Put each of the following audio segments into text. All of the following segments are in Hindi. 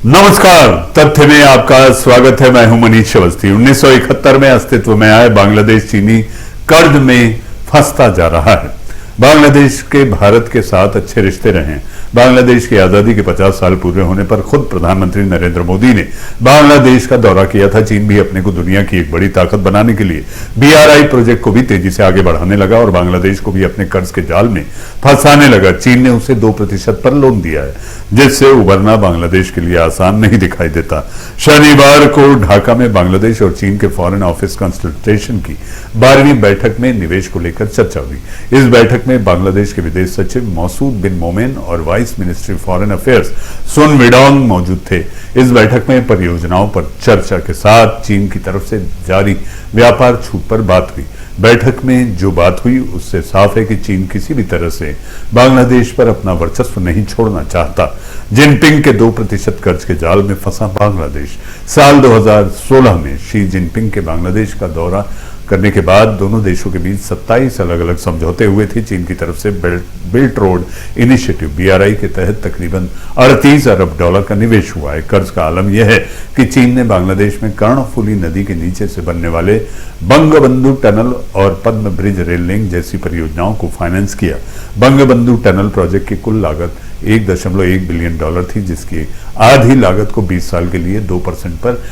नमस्कार। तथ्य में आपका स्वागत है। मैं हूं मनीष अवस्थी। 1971 में अस्तित्व में आए बांग्लादेश चीनी कर्ज में फंसता जा रहा है। बांग्लादेश के भारत के साथ अच्छे रिश्ते रहे हैं। बांग्लादेश की आजादी के 50 साल पूरे होने पर खुद प्रधानमंत्री नरेंद्र मोदी ने बांग्लादेश का दौरा किया था। चीन भी अपने को दुनिया की एक बड़ी ताकत बनाने के लिए BRI प्रोजेक्ट को भी तेजी से आगे बढ़ाने लगा और बांग्लादेश को भी अपने कर्ज के जाल में फंसाने लगा। चीन ने उसे 2% पर लोन दिया है, जिससे उबरना बांग्लादेश के लिए आसान नहीं दिखाई देता। शनिवार को ढाका में बांग्लादेश और चीन के फॉरेन ऑफिस कंसल्टेशन की 12वीं बैठक में निवेश को लेकर चर्चा हुई। इस बैठक में बांग्लादेश के विदेश सचिव मसूद बिन मोमेन और वाइस मिनिस्ट्री फॉरेन अफेयर्स सुन विडोंग मौजूद थे। इस बैठक में परियोजनाओं पर चर्चा के साथ चीन की तरफ से जारी व्यापार छूट पर बात हुई। बैठक में जो बात हुई उससे साफ है कि चीन किसी भी तरह से बांग्लादेश पर अपना वर्चस्व नहीं छोड़ना चाहता। जिनपिंग के 2% कर्ज के जाल में फंसा बांग्लादेश। साल 2016 में शी जिनपिंग के बांग्लादेश का दौरा करने के बाद दोनों देशों के बीच 27 अलग अलग समझौते हुए थे। चीन की तरफ से बेल्ट रोड इनिशिएटिव BRI के तहत तकरीबन 38 अरब डॉलर का निवेश हुआ है। कर्ज का आलम यह है कि चीन ने बांग्लादेश में कर्णफुली नदी के नीचे से बनने वाले बंगबंधु टनल और पद्म ब्रिज रेल लिंक जैसी परियोजनाओं को फाइनेंस किया। बंगबंधु टनल प्रोजेक्ट की कुल लागत 1.1 बिलियन डॉलर थी, जिसकी आधी लागत को 20 साल के लिए 2% पर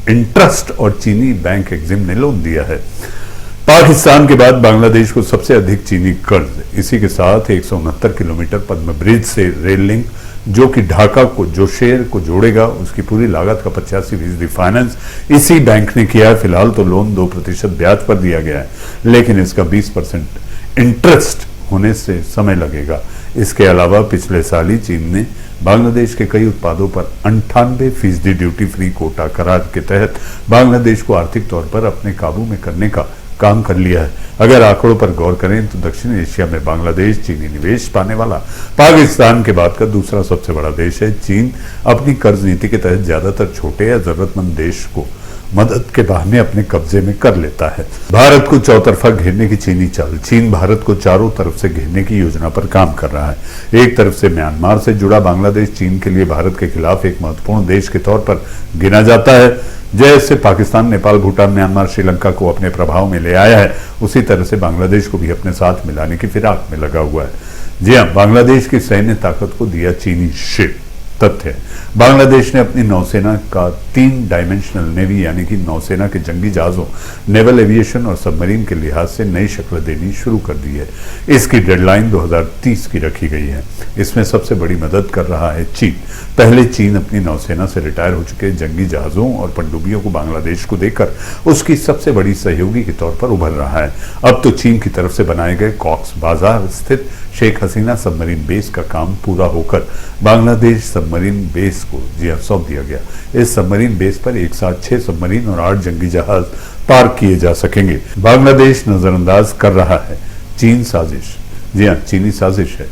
इंटरेस्ट और चीनी बैंक एक्जिम ने लोन दिया है। पाकिस्तान के बाद बांग्लादेश को सबसे अधिक चीनी कर्ज। इसी के साथ 169 किलोमीटर पद्म ब्रिज से रेल लिंक, जो कि ढाका को जो शहर को जोड़ेगा, उसकी पूरी लागत का 85% फाइनेंस इसी बैंक ने किया है। फिलहाल तो लोन 2% ब्याज पर दिया गया है, लेकिन इसका 20% इंटरेस्ट होने से समय लगेगा। इसके अलावा पिछले साल ही चीन ने बांग्लादेश के कई उत्पादों पर 98% ड्यूटी फ्री कोटा करार के तहत बांग्लादेश को आर्थिक तौर पर अपने काबू में करने का काम कर लिया है। अगर आंकड़ों पर गौर करें तो दक्षिण एशिया में बांग्लादेश चीनी निवेश पाने वाला पाकिस्तान के बाद का दूसरा सबसे बड़ा देश है। चीन अपनी कर्ज नीति के तहत ज्यादातर छोटे या जरूरतमंद देश को मदद के बहाने अपने कब्जे में कर लेता है। भारत को चौतरफा घेरने की चीनी चाल। चीन भारत को चारों तरफ से घेरने की योजना पर काम कर रहा है। एक तरफ से म्यांमार से जुड़ा बांग्लादेश चीन के लिए भारत के खिलाफ एक महत्वपूर्ण देश के तौर पर गिना जाता है। जैसे पाकिस्तान, नेपाल, भूटान, म्यांमार, श्रीलंका को अपने प्रभाव में ले आया है, उसी तरह से बांग्लादेश को भी अपने साथ मिलाने की फिराक में लगा हुआ है। जी हाँ, बांग्लादेश की सैन्य ताकत को दिया चीनी शिप। तथ्य है, बांग्लादेश ने अपनी नौसेना का 3 डायमेंशनल नेवी यानी कि नौसेना के जंगी जहाजों, नेवल एविएशन और सबमरीन के लिहाज से नई शक्ल देनी शुरू कर दी है। इसकी डेडलाइन 2030 की रखी गई है। इसमें सबसे बड़ी मदद कर रहा है चीन। पहले चीन अपनी नौसेना से रिटायर हो चुके जंगी जहाजों और पनडुब्बियों को बांग्लादेश को देकर उसकी सबसे बड़ी सहयोगी के तौर पर उभर रहा है। अब तो चीन की तरफ से बनाए गए कॉक्स बाजार स्थित शेख हसीना सबमरीन बेस का काम पूरा होकर बांग्लादेश सबमरीन बेस को सौंप दिया गया। इस सबमरीन बेस पर एक साथ 6 सबमरीन और 8 जंगी जहाज पार्क किए जा सकेंगे। बांग्लादेश नजरअंदाज कर रहा है चीन साजिश। जी हाँ, चीनी साजिश है।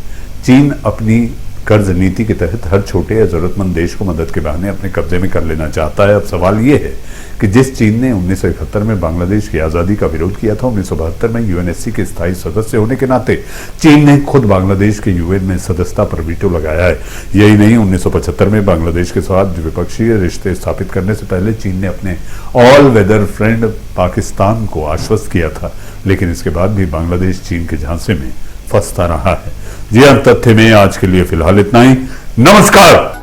चीन अपनी कर्ज नीति के तहत हर छोटे या जरूरतमंद देश को मदद के बहाने अपने कब्जे में कर लेना चाहता है। अब सवाल यह है कि जिस चीन ने 1971 में बांग्लादेश की आजादी का विरोध किया था, 1972 में UNSC के स्थायी सदस्य होने के नाते चीन ने खुद बांग्लादेश के UN में सदस्यता पर वीटो लगाया है। यही नहीं, 1975 में बांग्लादेश के साथ द्विपक्षीय रिश्ते स्थापित करने से पहले चीन ने अपने ऑल वेदर फ्रेंड पाकिस्तान को आश्वस्त किया था, लेकिन इसके बाद भी बांग्लादेश चीन के झांसे में फंसता रहा है। जी हाँ, तथ्य में आज के लिए फिलहाल इतना ही। नमस्कार।